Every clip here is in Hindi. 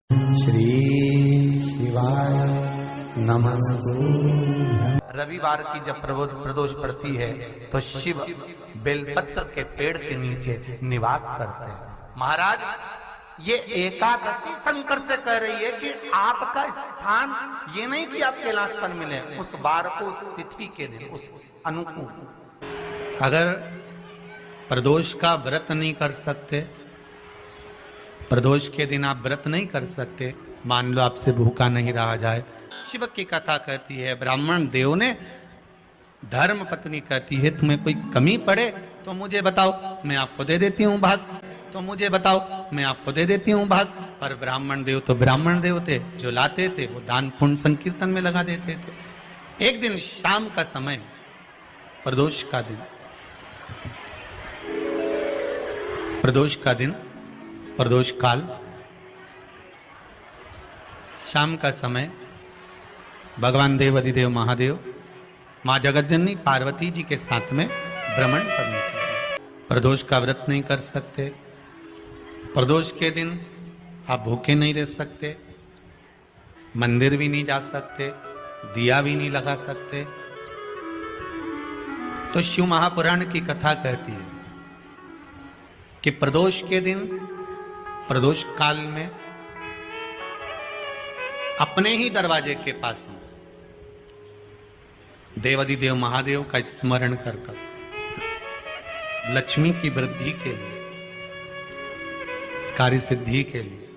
श्री शिवाय नमस्तु। रविवार की जब प्रदोष पड़ती है तो शिव बेलपत्र के पेड़ के नीचे निवास करते हैं। महाराज, ये एकादशी शंकर से कह रही है कि आपका स्थान ये नहीं कि आप कैलाश पर मिले, उस बार को, उस तिथि के दिन, उस अनुकूल। अगर प्रदोष का व्रत नहीं कर सकते, प्रदोष के दिन आप व्रत नहीं कर सकते, मान लो आपसे भूखा नहीं रहा जाए, शिव की कथा कहती है, ब्राह्मण देव ने धर्म पत्नी कहती है तुम्हें कोई कमी पड़े तो मुझे बताओ, मैं आपको दे देती हूँ भाग, तो मुझे बताओ, मैं आपको दे देती हूँ भाग। पर ब्राह्मण देव तो ब्राह्मण देव थे, जो लाते थे वो दान पुण्य संकीर्तन में लगा देते थे। एक दिन शाम का समय, प्रदोष का दिन, प्रदोष का दिन, प्रदोष काल, शाम का समय, भगवान देव अधिदेव महादेव माँ जगतजननी पार्वती जी के साथ में भ्रमण पर निकले। प्रदोष का व्रत नहीं कर सकते, प्रदोष के दिन आप भूखे नहीं रह सकते, मंदिर भी नहीं जा सकते, दिया भी नहीं लगा सकते। तो शिव महापुराण की कथा कहती है कि प्रदोष के दिन, प्रदोष काल में अपने ही दरवाजे के पास में देवाधिदेव महादेव का स्मरण कर लक्ष्मी की वृद्धि के लिए, कार्य सिद्धि के लिए,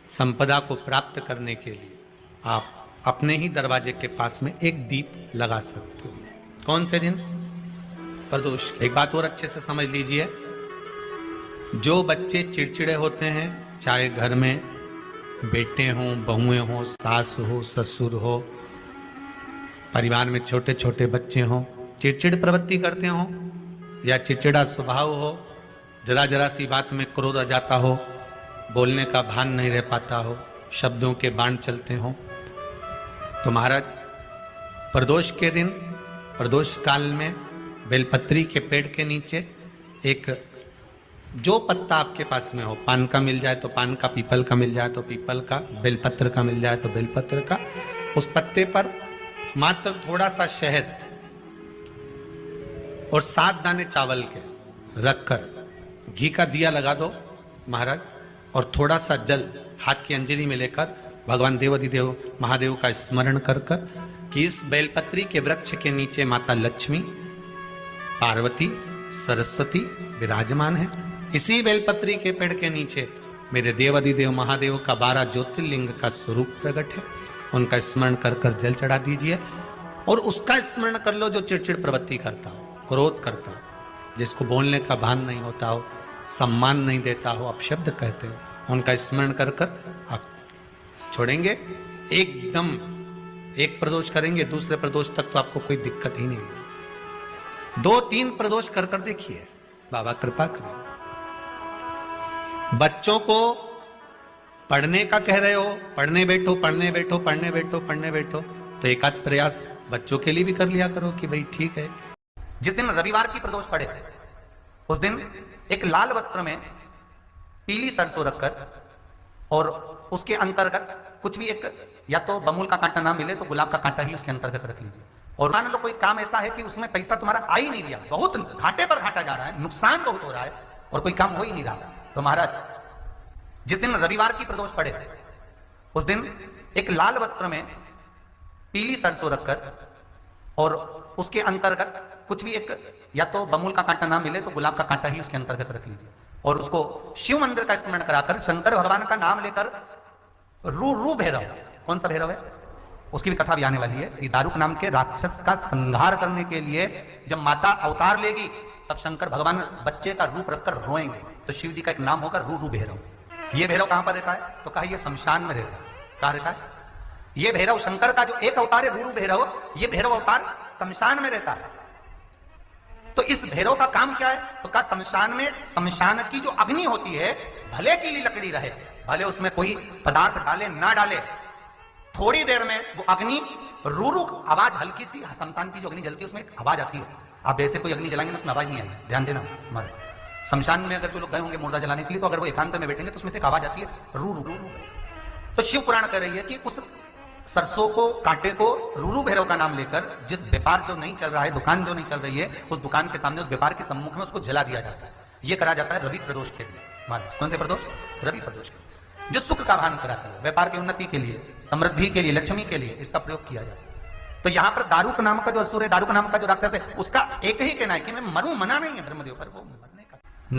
संपदा को प्राप्त करने के लिए आप अपने ही दरवाजे के पास में एक दीप लगा सकते हो। कौन से दिन? प्रदोष। एक बात और अच्छे से समझ लीजिए, जो बच्चे चिड़चिड़े होते हैं, चाहे घर में बेटे हों, बहुएं हों, सास हो, ससुर हो, परिवार में छोटे छोटे बच्चे हों, चिड़चिड़ प्रवृत्ति करते हों या चिड़चिड़ा स्वभाव हो, जरा जरा सी बात में क्रोध आ जाता हो, बोलने का भान नहीं रह पाता हो, शब्दों के बाण चलते हों, तो महाराज प्रदोष के दिन, प्रदोष काल में बेलपत्री के पेड़ के नीचे एक, जो पत्ता आपके पास में हो, पान का मिल जाए तो पान का, पीपल का मिल जाए तो पीपल का, बेलपत्र का मिल जाए तो बेलपत्र का, उस पत्ते पर मात्र थोड़ा सा शहद और 7 दाने चावल के रखकर घी का दिया लगा दो महाराज, और थोड़ा सा जल हाथ की अंजलि में लेकर भगवान देवाधिदेव महादेव का स्मरण कर कर कि इस बेलपत्री के वृक्ष के नीचे माता लक्ष्मी, पार्वती, सरस्वती विराजमान है। इसी बेलपत्री के पेड़ के नीचे मेरे देवाधिदेव महादेव का 12 ज्योतिर्लिंग का स्वरूप प्रकट है, उनका स्मरण कर कर जल चढ़ा दीजिए। और उसका स्मरण कर लो जो चिड़चिड़ प्रवृत्ति करता हो, क्रोध करता हो, जिसको बोलने का भान नहीं होता हो, सम्मान नहीं देता हो, अपशब्द कहते हो, उनका स्मरण कर कर आप छोड़ेंगे। एकदम एक प्रदोष करेंगे, दूसरे प्रदोष तक तो आपको कोई दिक्कत ही नहीं। 2-3 प्रदोष कर कर देखिए, बाबा कृपा करें। बच्चों को पढ़ने का कह रहे हो, पढ़ने बैठो, पढ़ने बैठो, पढ़ने बैठो, पढ़ने बैठो, तो एक आध प्रयास बच्चों के लिए भी कर लिया करो कि भाई ठीक है। जिस दिन रविवार की प्रदोष पड़े उस दिन एक लाल वस्त्र में पीली सरसों रखकर और उसके अंतर्गत कुछ भी एक, या तो बमूल का कांटा ना मिले तो गुलाब का कांटा ही उसके अंतर्गत रख लीजिए। और मान लो कोई काम ऐसा है कि उसमें पैसा तुम्हारा आ ही नहीं रहा, बहुत घाटे पर घाटा जा रहा है, नुकसान बहुत हो रहा है और कोई काम हो ही नहीं रहा, तो महाराज जिस दिन रविवार की प्रदोष पड़े उस दिन एक लाल वस्त्र में पीली सरसों रखकर और उसके अंतर्गत कुछ भी एक, या तो बमूल का कांटा ना मिले तो गुलाब का कांटा ही उसके अंतर्गत रख लीजिए। और उसको शिव मंदिर का स्मरण कराकर शंकर भगवान का नाम लेकर रू भैरव, कौन सा भैरव है उसकी भी कथा भी आने वाली है। कि दारुक नाम के राक्षस का संहार करने के लिए जब माता अवतार लेगी तब शंकर भगवान बच्चे का रूप रखकर रोएंगे, तो शिव जी का एक नाम होगा रू भैरव। ये भैरव कहां पर रहता है? तो कहा ये शमशान में रहता है। कहां रहता है ये भैरव? शंकर का जो एक अवतार है रू भैरव, ये भैरव अवतार शमशान में रहता है। तो इस भैरव का काम क्या है? तो कहा शमशान में, शमशान की जो अग्नि होती है, भले की लकड़ी रहे, भले उसमें कोई पदार्थ डाले ना डाले, थोड़ी देर में वो अग्नि रू आवाज, हल्की सी शमशान की जो अग्नि जलती है उसमें एक आवाज आती है। आप जैसे कोई अग्नि जलाएंगे ना उसमें आवाज नहीं आएगी, ध्यान देना। हमारे शमशान में अगर जो लोग गए होंगे मुर्दा जलाने के लिए, तो अगर वो एकांत में बैठेंगे तो उसमें से एक आवाज आती है रू रू रू। तो शिव पुराण कह रही है कि उस सरसों को, कांटे को, रूरू भैरव का नाम लेकर जिस व्यापार जो नहीं चल रहा है, दुकान जो नहीं चल रही है, उस दुकान के सामने, उस व्यापार के सम्मुख में उसको जला दिया जाता है। यह करा जाता है रवि प्रदोष के लिए। महाराज कौन से प्रदोष? रवि प्रदोष के लिए, जो सुख का भान कराता है, व्यापार की उन्नति के लिए, समृद्धि के लिए, लक्ष्मी के लिए इसका प्रयोग किया जाता है। तो यहां पर दारूक नाम का जो असुर है, दारूक नाम का जो राक्षस है, उसका एक ही कहना है कि मैं मरूं, मना नहीं है ब्रह्मदेव पर, वो मरने